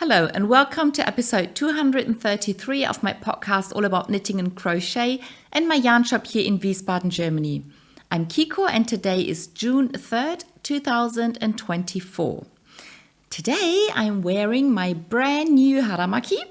Hello and welcome to episode 233 of my podcast all about knitting and crochet and my yarn shop here in Wiesbaden, Germany. I'm Kiko and today is June 3rd, 2024. Today I'm wearing my brand new Haramaki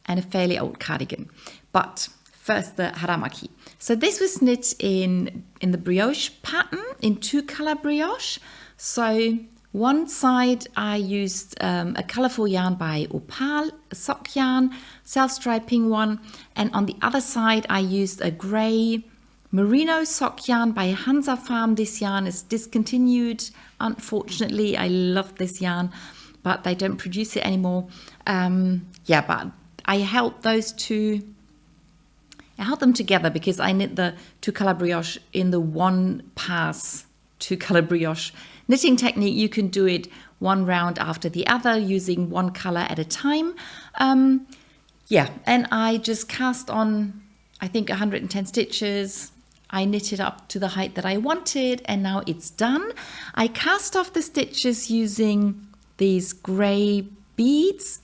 and a fairly old cardigan. But first the Haramaki. So this was knit in the brioche pattern, in two-color brioche. So one side I used a colorful yarn by MKal, a sock yarn, self-striping one. And on the other side I used a gray merino sock yarn by Hansa Farm. This yarn is discontinued, unfortunately. I love this yarn, but they don't produce it anymore. But I held those two. I held them together because I knit the two-color brioche in the one pass two-color brioche knitting technique. You can do it one round after the other using one color at a time. And I just cast on, I think, 110 stitches. I knit it up to the height that I wanted, and now it's done. I cast off the stitches using these gray beads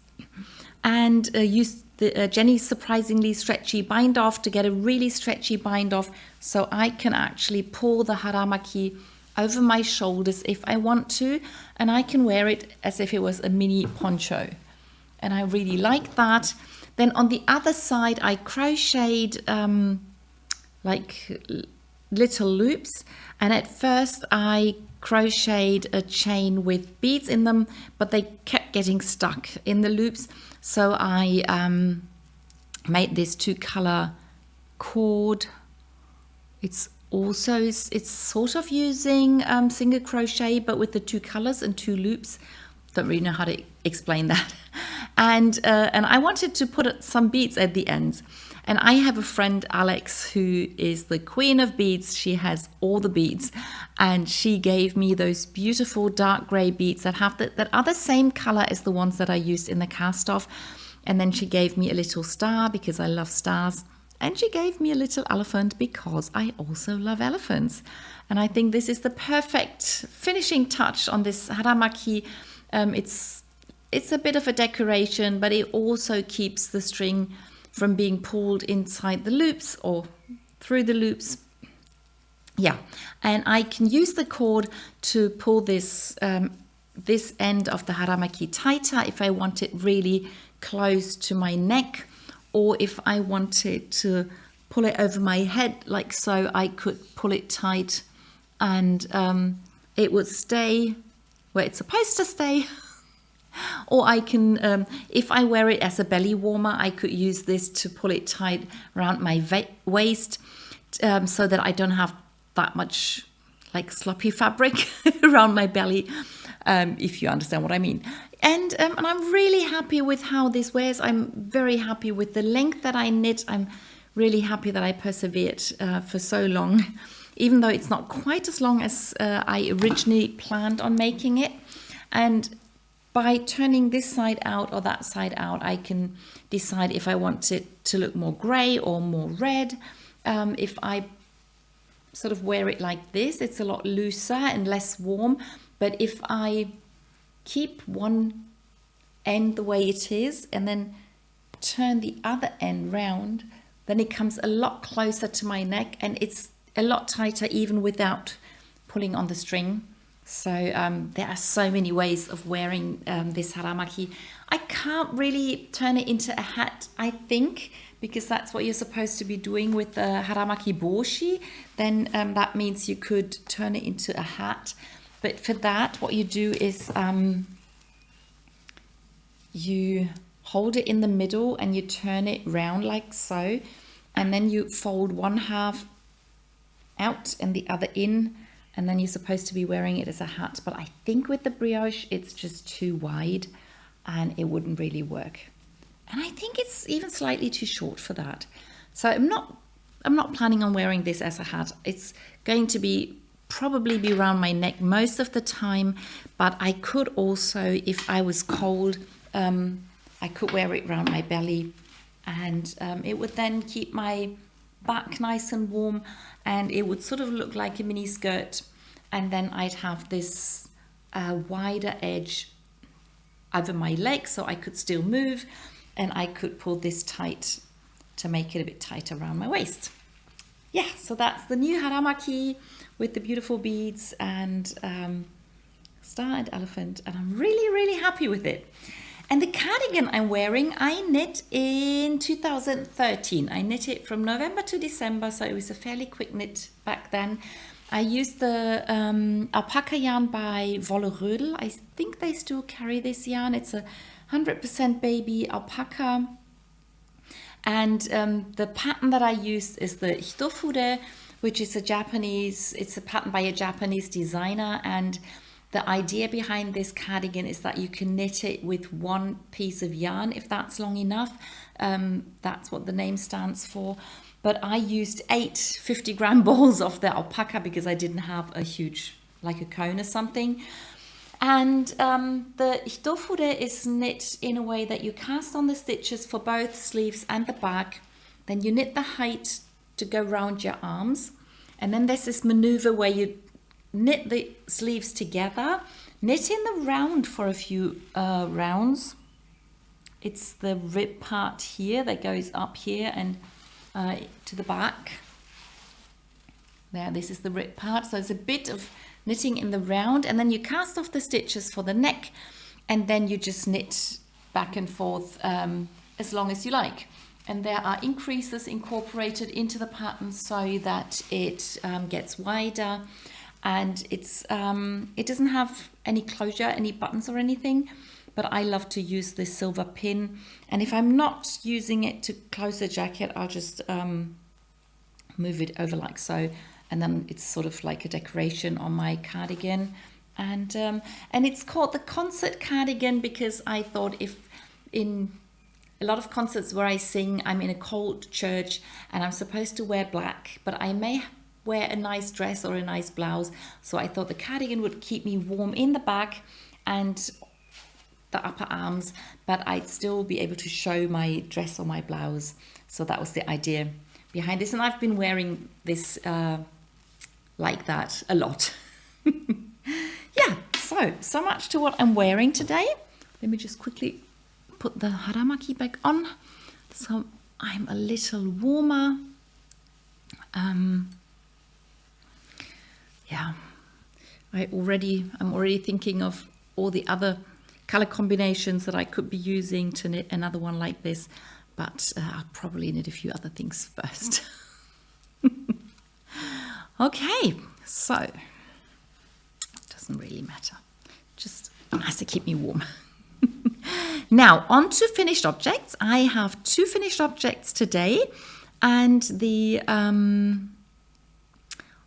and used Jenny's surprisingly stretchy bind off to get a really stretchy bind off, so I can actually pull the Haramaki over my shoulders if I want to, and I can wear it as if it was a mini poncho, and I really like that. Then on the other side I crocheted like little loops, and at first I crocheted a chain with beads in them, but they kept getting stuck in the loops, so I made this two-color cord. It's sort of using single crochet, but with the two colors and two loops. Don't really know how to explain that. And I wanted to put some beads at the ends. And I have a friend, Alex, who is the queen of beads. She has all the beads, and she gave me those beautiful dark gray beads that are the same color as the ones that I used in the cast off. And then she gave me a little star because I love stars. And she gave me a little elephant because I also love elephants. And I think this is the perfect finishing touch on this Haramaki. It's a bit of a decoration, but it also keeps the string from being pulled inside the loops or through the loops. Yeah, and I can use the cord to pull this end of the Haramaki tighter if I want it really close to my neck, or if I wanted to pull it over my head like so, I could pull it tight and it would stay where it's supposed to stay. Or I can, if I wear it as a belly warmer, I could use this to pull it tight around my waist so that I don't have that much like sloppy fabric around my belly, if you understand what I mean. And I'm really happy with how this wears. I'm very happy with the length that I knit. I'm really happy that I persevered for so long, even though it's not quite as long as I originally planned on making it. And by turning this side out or that side out, I can decide if I want it to look more gray or more red. If I sort of wear it like this, it's a lot looser and less warm. But if I keep one end the way it is and then turn the other end round, then it comes a lot closer to my neck and it's a lot tighter even without pulling on the string. So there are so many ways of wearing this Haramaki. I can't really turn it into a hat, I think, because that's what you're supposed to be doing with the Haramaki boshi. Then that means you could turn it into a hat. But for that, what you do is you hold it in the middle and you turn it round like so. And then you fold one half out and the other in. And then you're supposed to be wearing it as a hat. But I think with the brioche, it's just too wide and it wouldn't really work. And I think it's even slightly too short for that. So I'm not planning on wearing this as a hat. It's going to probably be around my neck most of the time, but I could also, if I was cold, I could wear it around my belly, and it would then keep my back nice and warm, and it would sort of look like a mini skirt, and then I'd have this wider edge over my leg so I could still move, and I could pull this tight to make it a bit tighter around my waist. Yeah, so that's the new Haramaki with the beautiful beads and star and elephant, and I'm really, really happy with it. And the cardigan I'm wearing, I knit in 2013. I knit it from November to December, so it was a fairly quick knit back then. I used the alpaca yarn by Wolle Rödel. I think they still carry this yarn. It's a 100% baby alpaca. And the pattern that I used is the Hitofude, which is it's a pattern by a Japanese designer. And the idea behind this cardigan is that you can knit it with one piece of yarn if that's long enough. That's what the name stands for. But I used 8 50-gram balls of the alpaca because I didn't have a huge, like a cone or something. And the Hitofude is knit in a way that you cast on the stitches for both sleeves and the back. Then you knit the height to go round your arms. And then there's this maneuver where you knit the sleeves together, knit in the round for a few rounds. It's the rib part here that goes up here and to the back. There, this is the rib part. So it's a bit of knitting in the round, and then you cast off the stitches for the neck, and then you just knit back and forth as long as you like. And there are increases incorporated into the pattern so that it gets wider. And it doesn't have any closure, any buttons or anything, but I love to use this silver pin. And if I'm not using it to close the jacket, I'll just move it over like so. And then it's sort of like a decoration on my cardigan. And it's called the concert cardigan because I thought if in a lot of concerts where I sing, I'm in a cold church and I'm supposed to wear black, but I may wear a nice dress or a nice blouse. So I thought the cardigan would keep me warm in the back and the upper arms, but I'd still be able to show my dress or my blouse. So that was the idea behind this. And I've been wearing this like that a lot. Yeah, so much to what I'm wearing today. Let me just quickly put the Haramaki back on. So I'm a little warmer. Yeah, I'm already thinking of all the other color combinations that I could be using to knit another one like this, but I'll probably knit a few other things first. Okay, so it doesn't really matter, just has to keep me warm. Now on to finished objects. I have 2 finished objects today, and the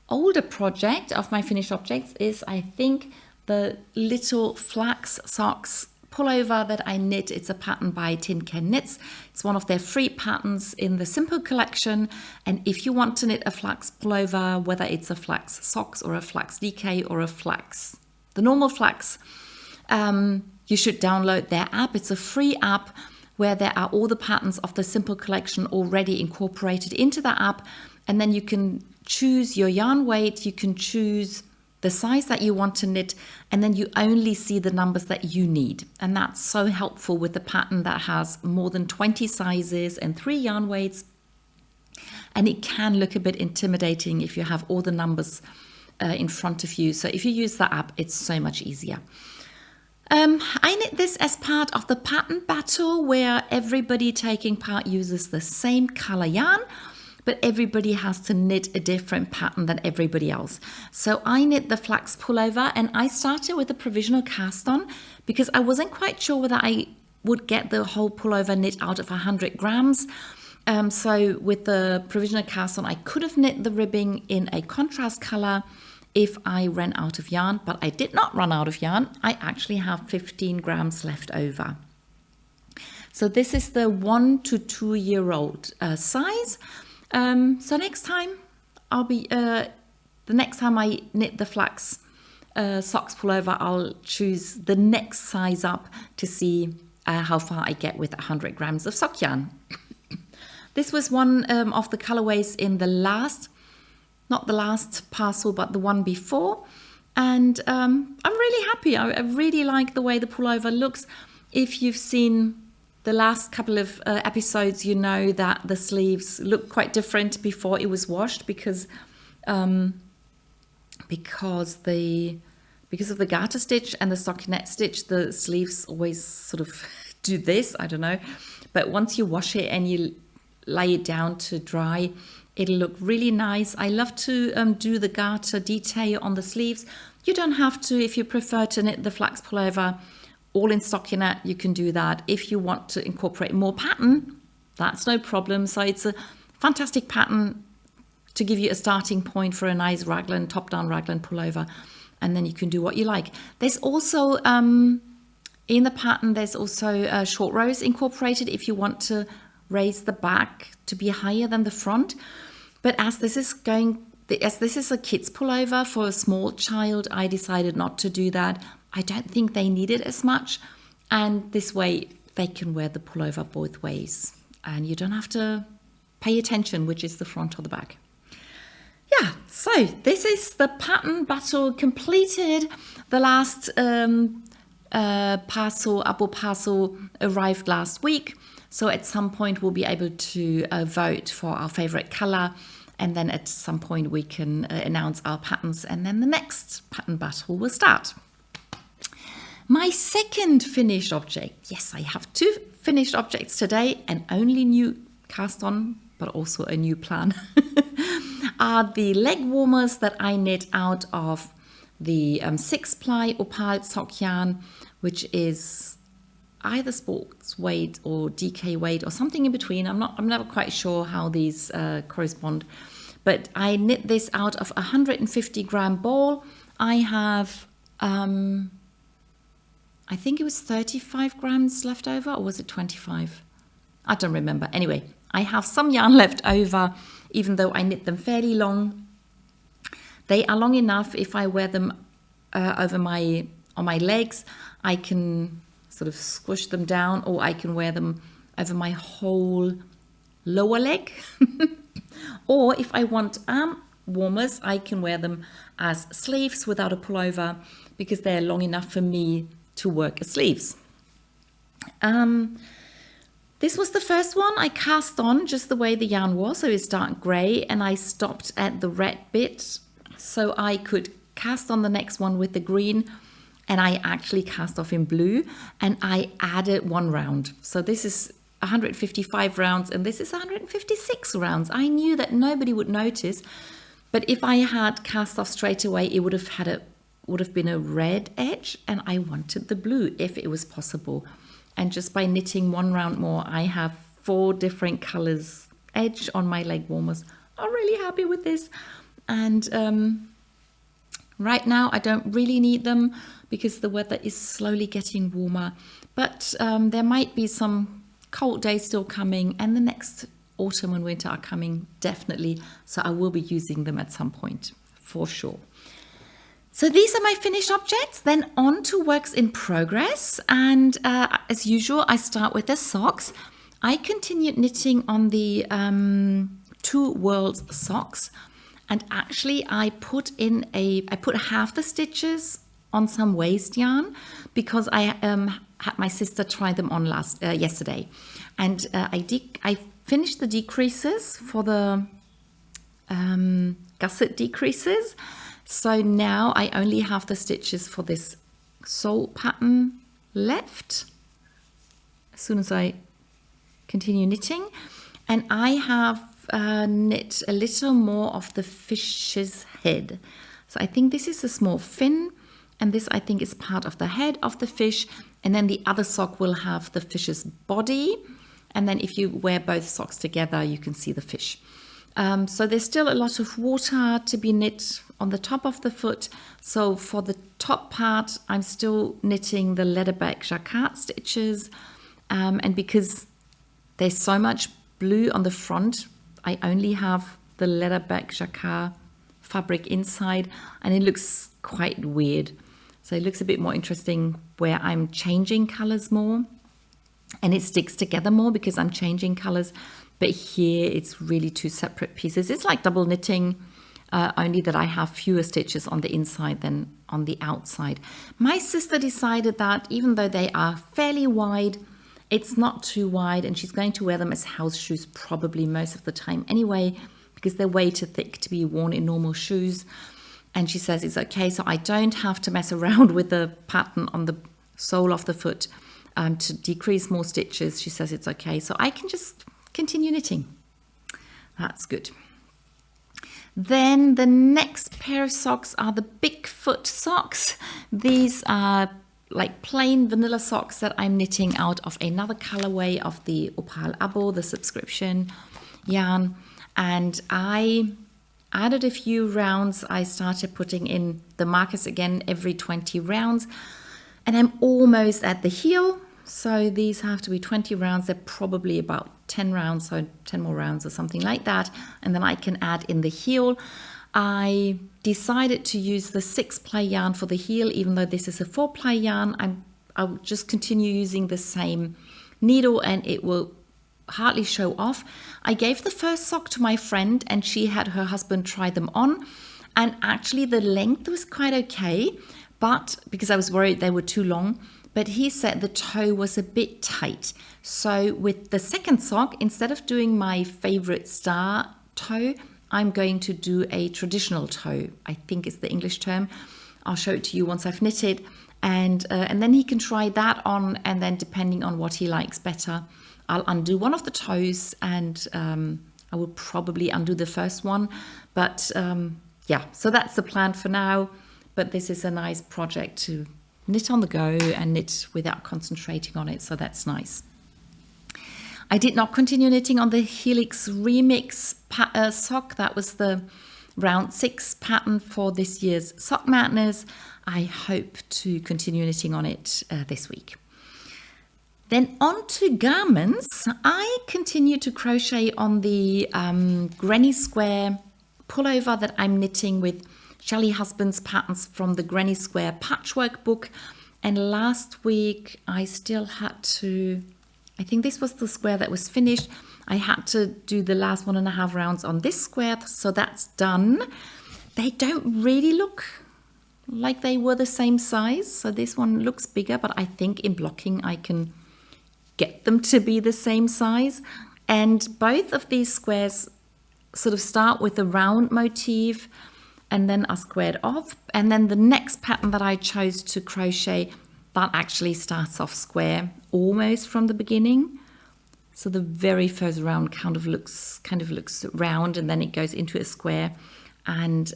older project of my finished objects is, I think, the little Flax socks pullover that I knit. It's a pattern by Tin Can Knits. It's one of their free patterns in the Simple collection. And if you want to knit a Flax pullover, whether it's a Flax socks or a Flax DK or a Flax, the normal Flax, you should download their app. It's a free app where there are all the patterns of the Simple collection already incorporated into the app. And then you can choose your yarn weight, you can choose the size that you want to knit, and then you only see the numbers that you need. And that's so helpful with the pattern that has more than 20 sizes and 3 yarn weights. And it can look a bit intimidating if you have all the numbers in front of you. So if you use the app, it's so much easier. I knit this as part of the pattern battle where everybody taking part uses the same color yarn, but everybody has to knit a different pattern than everybody else. So I knit the Flax pullover, and I started with a provisional cast on because I wasn't quite sure whether I would get the whole pullover knit out of 100 grams. So with the provisional cast on, I could have knit the ribbing in a contrast color if I ran out of yarn, but I did not run out of yarn. I actually have 15 grams left over. So this is the 1 to 2 year old size. So next time the next time I knit the Flax socks pullover, I'll choose the next size up to see how far I get with 100 grams of sock yarn. This was one of the colorways in the last, not the last parcel, but the one before. And I'm really happy. I really like the way the pullover looks. If you've seen the last couple of episodes, you know that the sleeves look quite different before it was washed because of the garter stitch and the stockinette stitch. The sleeves always sort of do this, I don't know. But once you wash it and you lay it down to dry, it'll look really nice. I love to do the garter detail on the sleeves. You don't have to. If you prefer to knit the flax pullover all in stockinette, you can do that. If you want to incorporate more pattern, that's no problem. So it's a fantastic pattern to give you a starting point for a nice raglan, top-down raglan pullover. And then you can do what you like. There's also, in the pattern, there's also short rows incorporated if you want to raise the back to be higher than the front. But as this is a kid's pullover for a small child, I decided not to do that. I don't think they need it as much. And this way they can wear the pullover both ways. And you don't have to pay attention which is the front or the back. Yeah, so this is the pattern battle completed. The last Abo parcel arrived last week. So at some point we'll be able to vote for our favorite color. And then at some point we can announce our patterns. And then the next pattern battle will start. My second finished object. Yes, I have 2 finished objects today. And only new cast on, but also a new plan. Are the leg warmers that I knit out of the 6-ply opal sock yarn, which is either sports weight or DK weight or something in between. I'm never quite sure how these correspond, but I knit this out of a 150-gram ball. I have, I think it was 35 grams left over, or was it 25? I don't remember. Anyway, I have some yarn left over, even though I knit them fairly long. They are long enough. If I wear them on my legs, I can sort of squish them down, or I can wear them over my whole lower leg. Or if I want arm warmers, I can wear them as sleeves without a pullover because they're long enough for me to work as sleeves. This was the first one I cast on just the way the yarn was, so it's dark grey, and I stopped at the red bit so I could cast on the next one with the green, and I actually cast off in blue, and I added 1 round. So this is 155 rounds and this is 156 rounds. I knew that nobody would notice, but if I had cast off straight away, it would have been a red edge, and I wanted the blue if it was possible. And just by knitting 1 round more, I have 4 different colors edge on my leg warmers. I'm really happy with this. And right now I don't really need them because the weather is slowly getting warmer. But there might be some cold days still coming, and the next autumn and winter are coming definitely. So I will be using them at some point for sure. So these are my finished objects, then on to works in progress. And as usual, I start with the socks. I continued knitting on the 2 Worlds socks. And actually I put half the stitches on some waste yarn because I had my sister try them on yesterday. And I finished the decreases for the gusset decreases. So now I only have the stitches for this sole pattern left as soon as I continue knitting. And I have knit a little more of the fish's head. So I think this is a small fin, and this I think is part of the head of the fish. And then the other sock will have the fish's body. And then if you wear both socks together, you can see the fish. So there's still a lot of water to be knit on the top of the foot. So for the top part, I'm still knitting the leatherback jacquard stitches. And because there's so much blue on the front, I only have the leatherback jacquard fabric inside, and it looks quite weird. So it looks a bit more interesting where I'm changing colors more, and it sticks together more because I'm changing colors. But here it's really 2 separate pieces. It's like double knitting, only that I have fewer stitches on the inside than on the outside. My sister decided that even though they are fairly wide, it's not too wide, and she's going to wear them as house shoes probably most of the time anyway, because they're way too thick to be worn in normal shoes. And she says it's okay, so I don't have to mess around with the pattern on the sole of the foot to decrease more stitches. She says it's okay, so I can just continue knitting. That's good. Then the next pair of socks are the Bigfoot socks. These are like plain vanilla socks that I'm knitting out of another colorway of the Opal Abo, the subscription yarn. And I added a few rounds. I started putting in the markers again every 20 rounds. And I'm almost at the heel. So these have to be 20 rounds. They're probably about 10 rounds, so 10 more rounds or something like that. And then I can add in the heel. I decided to use the 6-ply yarn for the heel, even though this is a 4-ply yarn. I'll just continue using the same needle and it will hardly show off. I gave the first sock to my friend and she had her husband try them on. And actually the length was quite okay, but because I was worried they were too long. But he said the toe was a bit tight. So with the second sock, instead of doing my favorite star toe, I'm going to do a traditional toe. I think it's the English term. I'll show it to you once I've knitted. And then he can try that on. And then depending on what he likes better, I'll undo one of the toes and I will probably undo the first one. But yeah, so that's the plan for now. But this is a nice project to knit on the go and knit without concentrating on it, so that's nice. I did not continue knitting on the Helix Remix sock. That was the round 6 pattern for this year's Sock Madness. I hope to continue knitting on it this week. Then on to garments. I continue to crochet on the Granny Square pullover that I'm knitting with Shelley Husband's patterns from the Granny Square patchwork book. And last week I still had to, I think this was the square that was finished. I had to do the last 1.5 rounds on this square, so that's done. They don't really look like they were the same size. So this one looks bigger, but I think in blocking I can get them to be the same size. And both of these squares sort of start with a round motif and then are squared off. And then the next pattern that I chose to crochet, that actually starts off square almost from the beginning. So the very first round kind of looks round, and then it goes into a square. And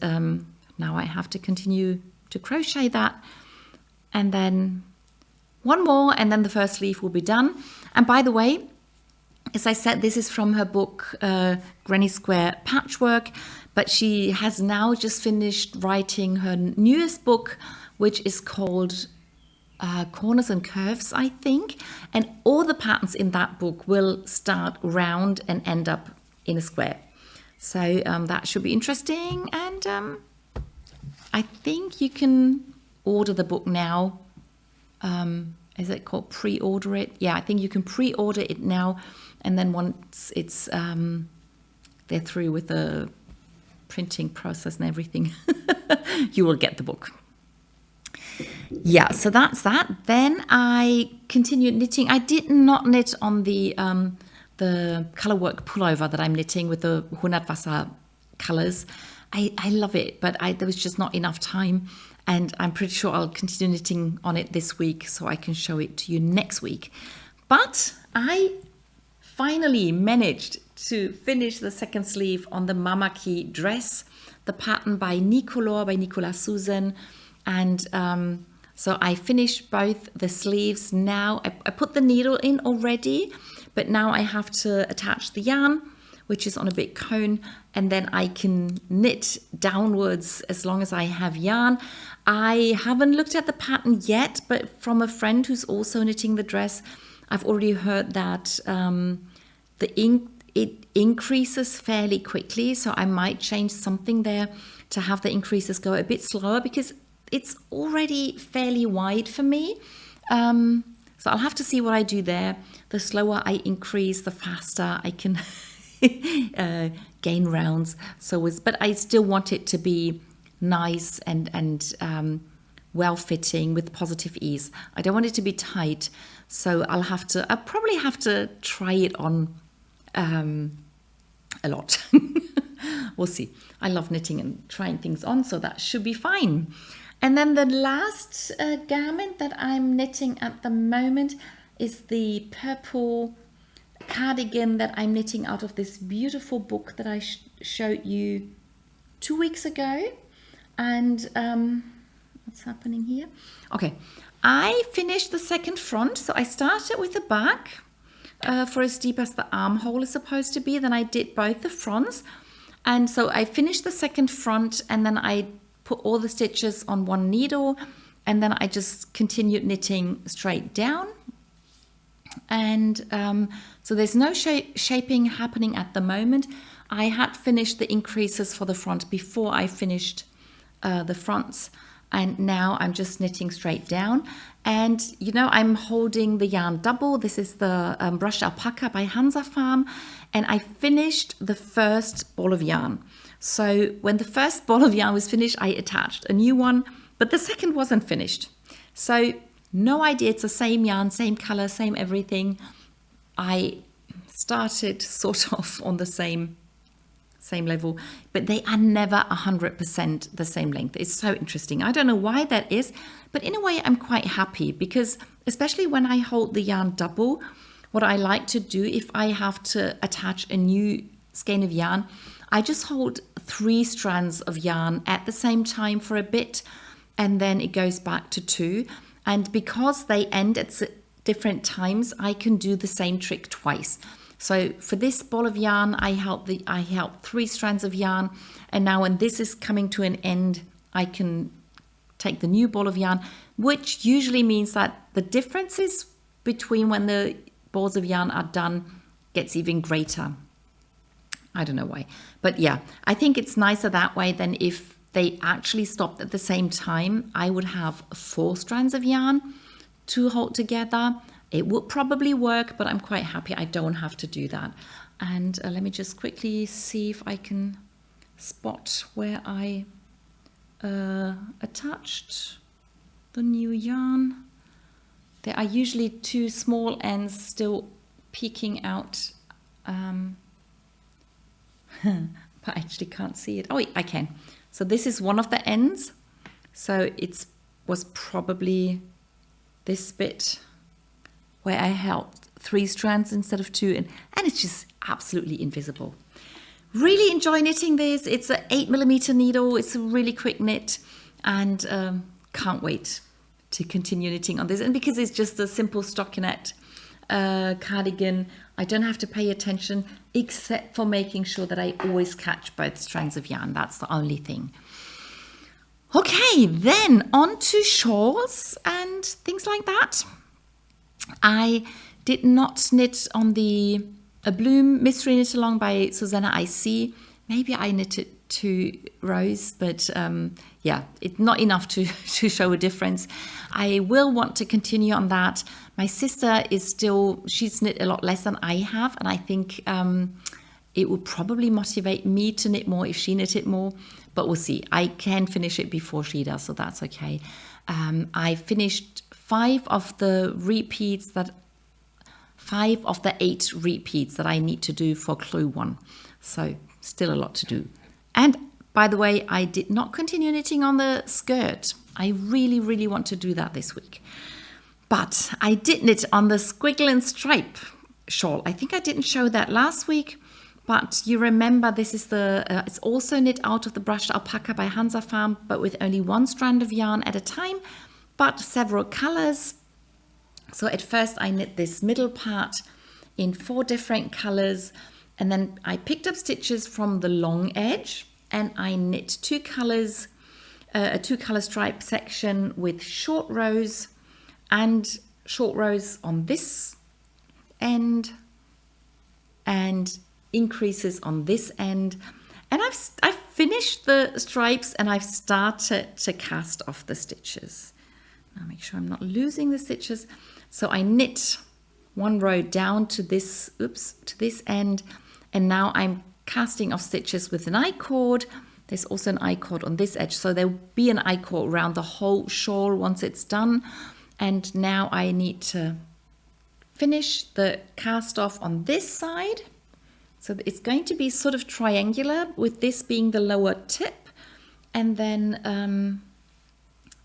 now I have to continue to crochet that. And then one more, and then the first sleeve will be done. And by the way, as I said, this is from her book, Granny Square Patchwork, but she has now just finished writing her newest book, which is called Corners and Curves, I think. And all the patterns in that book will start round and end up in a square. So that should be interesting. And I think you can order the book now. Is it called pre-order it? Yeah, I think you can pre-order it now. And then once it's they're through with the printing process and everything, you will get the book. Yeah, so that's that. Then I continued knitting. I did not knit on the colorwork pullover that I'm knitting with the Hundertwasser colors. I love it, but there was just not enough time. And I'm pretty sure I'll continue knitting on it this week so I can show it to you next week. But I finally managed to finish the second sleeve on the Mamaki dress, the pattern by Nicola Susan. And so I finished both the sleeves. Now I put the needle in already, but now I have to attach the yarn, which is on a big cone, and then I can knit downwards as long as I have yarn. I haven't looked at the pattern yet, but from a friend who's also knitting the dress, I've already heard that it increases fairly quickly, so I might change something there to have the increases go a bit slower, because it's already fairly wide for me. So I'll have to see what I do there. The slower I increase, the faster I can gain rounds. But I still want it to be nice and well-fitting with positive ease. I don't want it to be tight, so I'll probably have to try it on a lot. We'll see. I love knitting and trying things on, so that should be fine. And then the last garment that I'm knitting at the moment is the purple cardigan that I'm knitting out of this beautiful book that I showed you 2 weeks ago. And what's happening here? Okay, I finished the second front. So I started with the back for as deep as the armhole is supposed to be. Then I did both the fronts. And so I finished the second front, and then I put all the stitches on one needle, and then I just continued knitting straight down. And so there's no shaping happening at the moment. I had finished the increases for the front before I finished the fronts, and now I'm just knitting straight down. And you know, I'm holding the yarn double. This is the brushed alpaca by Hansa Farm, and I finished the first ball of yarn. So when the first ball of yarn was finished, I attached a new one, but the second wasn't finished. So no idea, it's the same yarn, same color, same everything. I started sort of on the same level, but they are never 100% the same length. It's so interesting. I don't know why that is, but in a way I'm quite happy, because especially when I hold the yarn double, what I like to do if I have to attach a new skein of yarn, I just hold 3 strands of yarn at the same time for a bit, and then it goes back to 2. And because they end at different times, I can do the same trick twice. So for this ball of yarn, I held 3 strands of yarn, and now when this is coming to an end, I can take the new ball of yarn, which usually means that the differences between when the balls of yarn are done gets even greater. I don't know why, but yeah, I think it's nicer that way than if they actually stopped at the same time. I would have 4 strands of yarn to hold together. It would probably work, but I'm quite happy I don't have to do that. And let me just quickly see if I can spot where I attached the new yarn. There are usually 2 small ends still peeking out, but I actually can't see it. Oh, wait, I can. So this is one of the ends. So it was probably this bit where I held 3 strands instead of 2, and it's just absolutely invisible. Really enjoy knitting this. It's an 8mm needle. It's a really quick knit, and can't wait to continue knitting on this. And because it's just a simple stockinette cardigan, I don't have to pay attention except for making sure that I always catch both strands of yarn. That's the only thing. Okay, then on to shawls and things like that. I did not knit on the Abloom Mystery Knit Along by Susanna IC. Maybe I knitted 2 rows, but yeah, it's not enough to show a difference. I will want to continue on that. My sister she's knit a lot less than I have, and I think it would probably motivate me to knit more if she knitted more, but we'll see. I can finish it before she does, so that's okay. I finished 5 of the 8 repeats that I need to do for Clue 1. So still a lot to do. And by the way, I did not continue knitting on the skirt. I really, really want to do that this week. But I did knit on the squiggle and stripe shawl. I think I didn't show that last week, but you remember this is it's also knit out of the brushed alpaca by Hansa Farm, but with only 1 strand of yarn at a time, but several colors. So at first I knit this middle part in 4 different colors, and then I picked up stitches from the long edge, and I knit 2 colors, a 2-color stripe section with short rows and short rows on this end and increases on this end. And I've finished the stripes, and I've started to cast off the stitches. Now make sure I'm not losing the stitches. So I knit 1 row down to this end, and now I'm casting of stitches with an I-cord. There's also an I-cord on this edge, so there'll be an I-cord around the whole shawl once it's done. And now I need to finish the cast off on this side. So it's going to be sort of triangular, with this being the lower tip. And then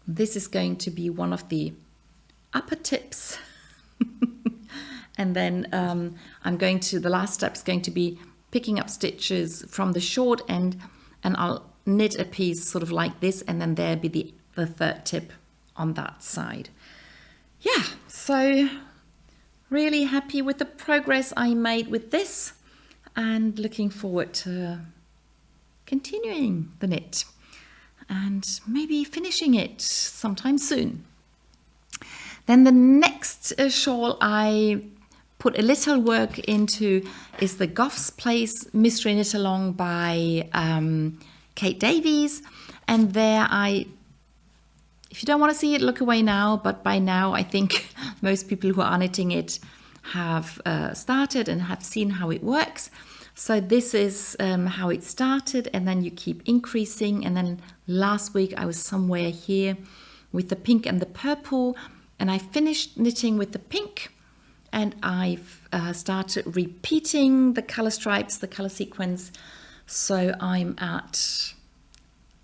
this is going to be one of the upper tips. And then the last step is going to be picking up stitches from the short end, and I'll knit a piece sort of like this, and then there be the third tip on that side. Yeah, so really happy with the progress I made with this, and looking forward to continuing the knit and maybe finishing it sometime soon. Then the next shawl I put a little work into is the Goff's Place Mystery Knit Along by Kate Davies. And there if you don't want to see it, look away now, but by now I think most people who are knitting it have started and have seen how it works. So this is how it started, and then you keep increasing. And then last week I was somewhere here with the pink and the purple, and I finished knitting with the pink, and I've started repeating the color stripes, the color sequence. So I'm at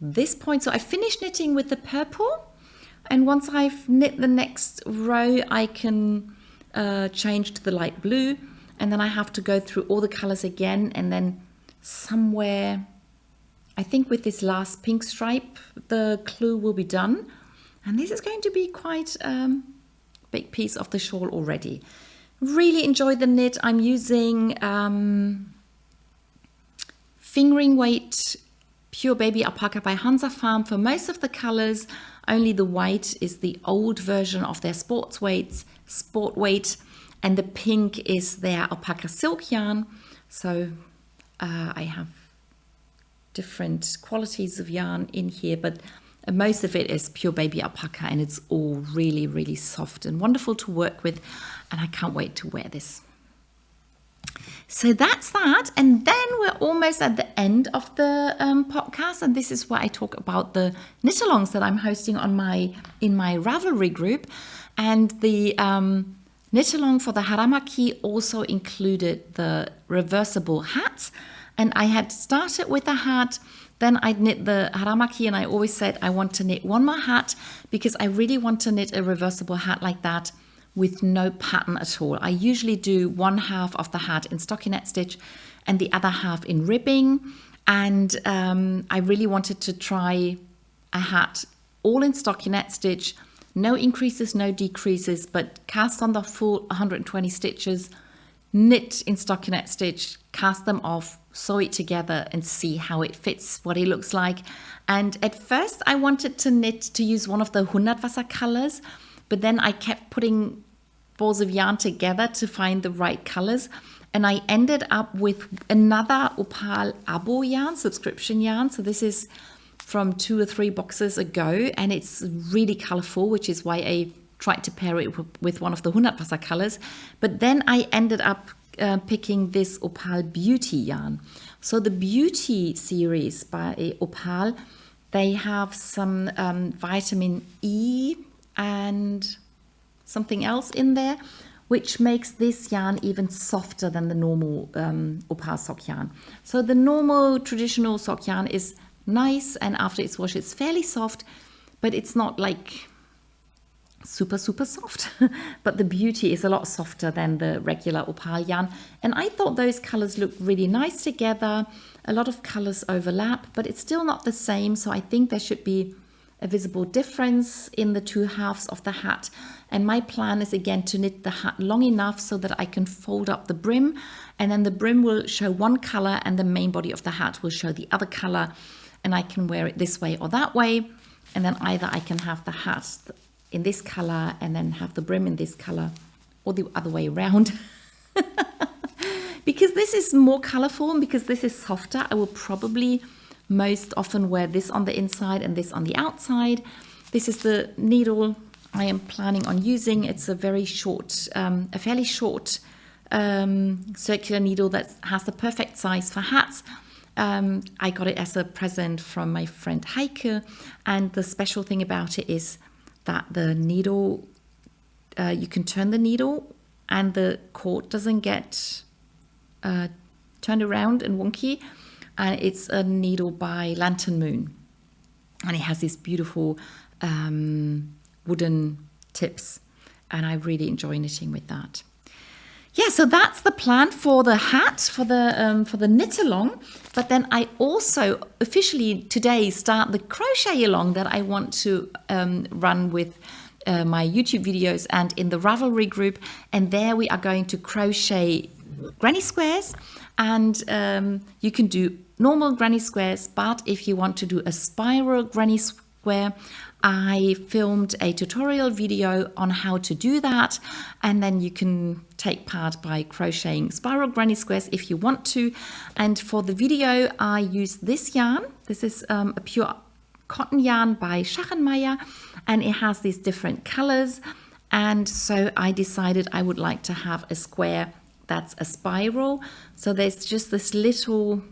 this point. So I finished knitting with the purple, and once I've knit the next row, I can change to the light blue, and then I have to go through all the colors again. And then somewhere, I think with this last pink stripe, the clue will be done. And this is going to be quite a big piece of the shawl already. Really enjoy the knit. I'm using fingering weight pure baby alpaca by Hansa Farm for most of the colors. Only the white is the old version of their sport weight, and the pink is their alpaca silk yarn. So I have different qualities of yarn in here, but most of it is pure baby alpaca, and it's all really, really soft and wonderful to work with, and I can't wait to wear this. So that's that, and then we're almost at the end of the podcast, and this is where I talk about the knit-alongs that I'm hosting on in my Ravelry group. And the knit-along for the Haramaki also included the reversible hats, and I had started with a hat. Then I knit the Haramaki, and I always said I want to knit one more hat because I really want to knit a reversible hat like that with no pattern at all. I usually do one half of the hat in stockinette stitch and the other half in ribbing. And I really wanted to try a hat all in stockinette stitch, no increases, no decreases, but cast on the full 120 stitches, knit in stockinette stitch, cast them off, sew it together and see how it fits, what it looks like. And at first I wanted to use one of the Hundertwasser colors, but then I kept putting balls of yarn together to find the right colors. And I ended up with another Opal Abo yarn, subscription yarn. So this is from 2 or 3 boxes ago, and it's really colorful, which is why I tried to pair it with one of the Hundertwasser colors. But then I ended up picking this Opal Beauty yarn. So the Beauty series by Opal, they have some vitamin E and something else in there, which makes this yarn even softer than the normal Opal sock yarn. So the normal traditional sock yarn is nice, and after it's washed it's fairly soft, but it's not like super soft. But the Beauty is a lot softer than the regular Opal yarn, and I thought those colors look really nice together. A lot of colors overlap, but it's still not the same, so I think there should be a visible difference in the two halves of the hat. And my plan is again to knit the hat long enough so that I can fold up the brim, and then the brim will show one color and the main body of the hat will show the other color, and I can wear it this way or that way. And then either I can have the hat in this color and then have the brim in this color, or the other way around. Because this is more colorful and because this is softer, I will probably most often wear this on the inside and this on the outside. This is the needle I am planning on using. It's a very short, a fairly short circular needle that has the perfect size for hats. I got it as a present from my friend Heike, and the special thing about it is that the needle, you can turn the needle and the cord doesn't get turned around and wonky. And it's a needle by Lantern Moon, and it has these beautiful wooden tips, and I really enjoy knitting with that. Yeah, so that's the plan for the hat, for the knit along. But then I also officially today start the crochet along that I want to run with my YouTube videos and in the Ravelry group. And there we are going to crochet granny squares, and you can do normal granny squares, but if you want to do a spiral granny square, I filmed a tutorial video on how to do that, and then you can take part by crocheting spiral granny squares if you want to. And for the video I use this yarn. This is a pure cotton yarn by Schachenmeier, and it has these different colors, and so I decided I would like to have a square that's a spiral. So there's just this little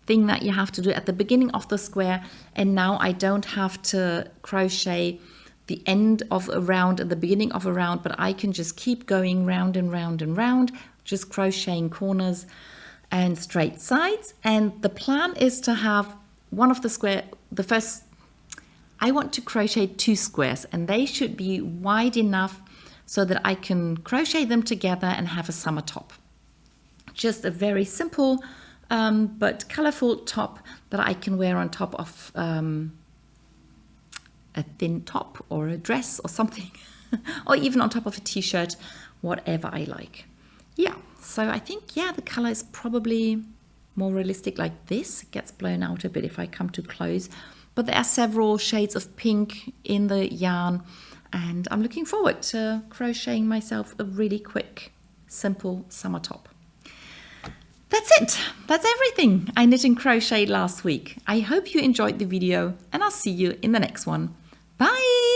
thing that you have to do at the beginning of the square, and now I don't have to crochet the end of a round at the beginning of a round, but I can just keep going round and round and round, just crocheting corners and straight sides. And the plan is to have one of the square, I want to crochet 2 squares, and they should be wide enough so that I can crochet them together and have a summer top. Just a very simple but colorful top that I can wear on top of a thin top or a dress or something, or even on top of a t-shirt, whatever I like. Yeah, so I think, yeah, the color is probably more realistic like this. It gets blown out a bit if I come too close, but there are several shades of pink in the yarn, and I'm looking forward to crocheting myself a really quick, simple summer top. That's it. That's everything I knit and crocheted last week. I hope you enjoyed the video, and I'll see you in the next one. Bye!